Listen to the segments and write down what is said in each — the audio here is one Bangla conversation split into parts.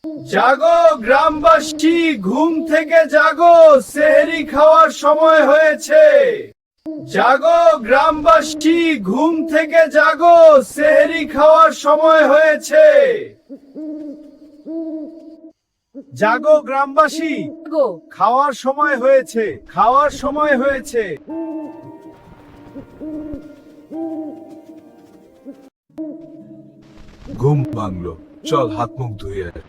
জাগো গ্রামবাসী, ঘুম থেকে জাগো, সেহরি খাওয়ার সময় হয়েছে। জাগো গ্রামবাসী, ঘুম থেকে জাগো, সেহরি খাওয়ার সময় হয়েছে। জাগো গ্রামবাসী, খাওয়ার সময় হয়েছে, খাওয়ার সময় হয়েছে। ঘুম ভাঙলো, চল হাত মুখ ধুয়ে আয়।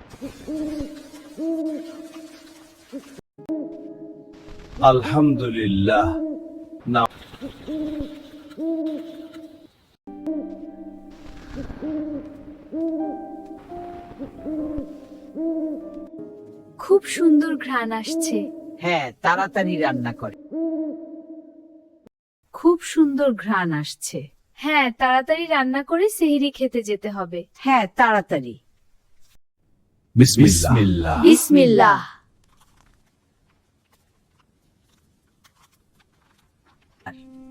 আলহামদুলিল্লাহ। না, খুব সুন্দর ঘ্রাণ আসছে। হ্যাঁ, তাড়াতাড়ি রান্না করে। খুব সুন্দর ঘ্রাণ আসছে। হ্যাঁ, তাড়াতাড়ি রান্না করে সেহরি খেতে যেতে হবে। হ্যাঁ, তাড়াতাড়ি। বিসমিল্লাহ। বিসমিল্লাহ।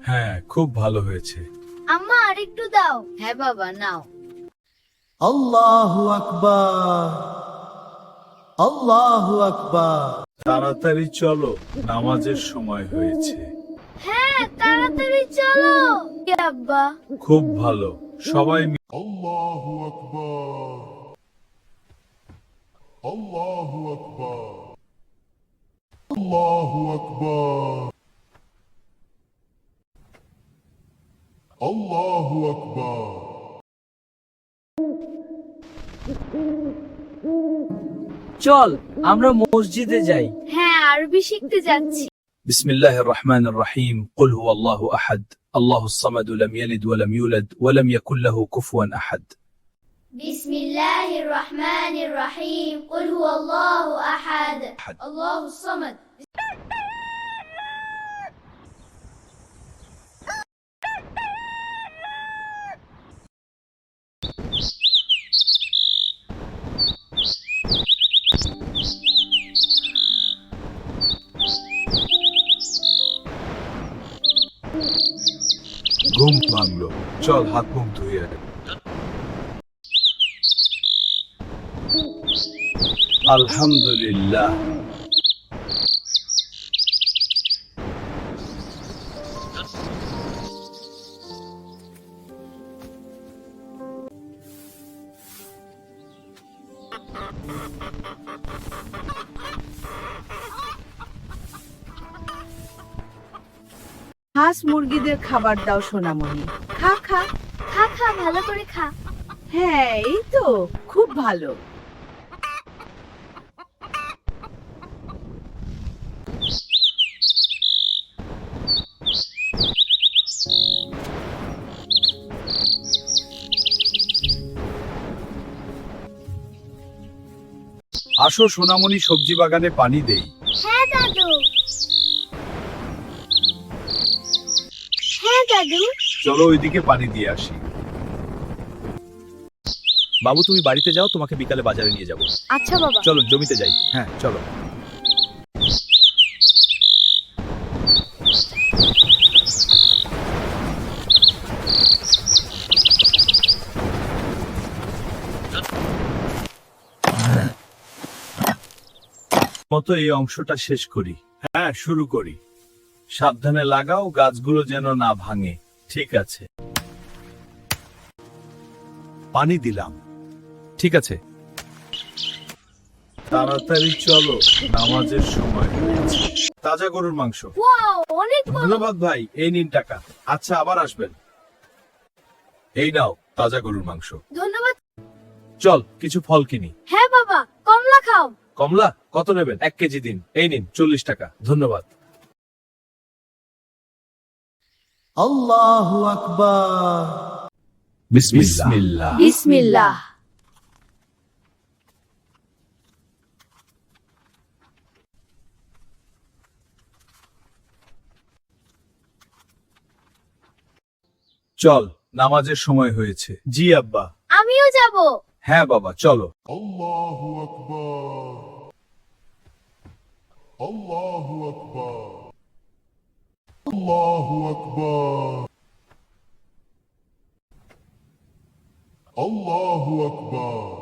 হ্যাঁ, খুব ভালো হয়েছে। আম্মা আরেকটু দাও। হ্যাঁ বাবা, নাও। আল্লাহু আকবার, আল্লাহু আকবার। তাড়াতাড়ি চলো, নামাজের সময় হয়েছে। হ্যাঁ, তাড়াতাড়ি চলো। আব্বা। খুব ভালো, সবাই Allahu Akbar. Allahu Akbar. Allahu Akbar. Allahu Akbar. চল আমরা মসজিদে যাই। হ্যাঁ, আরবি শিখতে যাচ্ছি। بسم الله الرحمن الرحيم قل هو الله أحد الله الصمد لم يلد ولم يولد ولم يكن له كفوا أحد بسم الله الرحمن الرحيم قل هو الله أحد الله الصمد ঘুম ভাঙলো, চল হাত মুখ ধুয়ে আয়। আলহামদুলিল্লাহ। হাঁস মুরগিদের খাবার দাও সোনামণি। খা খা। খা খা ভালো করে খা হ্যাঁ, এই তো খুব ভালো। আসো সোনামণি, সবজি বাগানে পানি দেই। হ্যাঁ দাদু হ্যাঁ দাদু চলো ওইদিকে পানি দিয়ে আসি। বাবু তুমি বাড়িতে যাও, তোমাকে বিকালে বাজারে নিয়ে যাব। আচ্ছা বাবা। চলো জমিতে যাই। হ্যাঁ চলো। মতো এই অংশটা শেষ করি। হ্যাঁ, শুরু করি। সাবধানে লাগাও, গাছগুলো যেন না ভাঙে। ঠিক আছে। পানি দিলাম। ঠিক আছে। তাড়াতাড়ি চলো, নামাজের সময় হয়েছে। তাজা গরুর মাংস। ওয়াও, অনেক বড়। ধন্যবাদ ভাই, এই নিন টাকা। আচ্ছা, আবার আসবেন। এই নাও তাজা গরুর মাংস। ধন্যবাদ। চল কিছু ফল কিনি। হ্যাঁ বাবা, কমলা খাও। কমলা কত নেবেন? 1 কেজি দিন। এই নিন 40 টাকা। ধন্যবাদ। আল্লাহু আকবার। বিসমিল্লাহ। বিসমিল্লাহ। চল, নামাজের সময় হয়েছে। জি আব্বা। আমিও যাব। হ্যাঁ বাবা, চলো। Allahu Akbar. Allahu Akbar. Allahu Akbar. Allahu Akbar.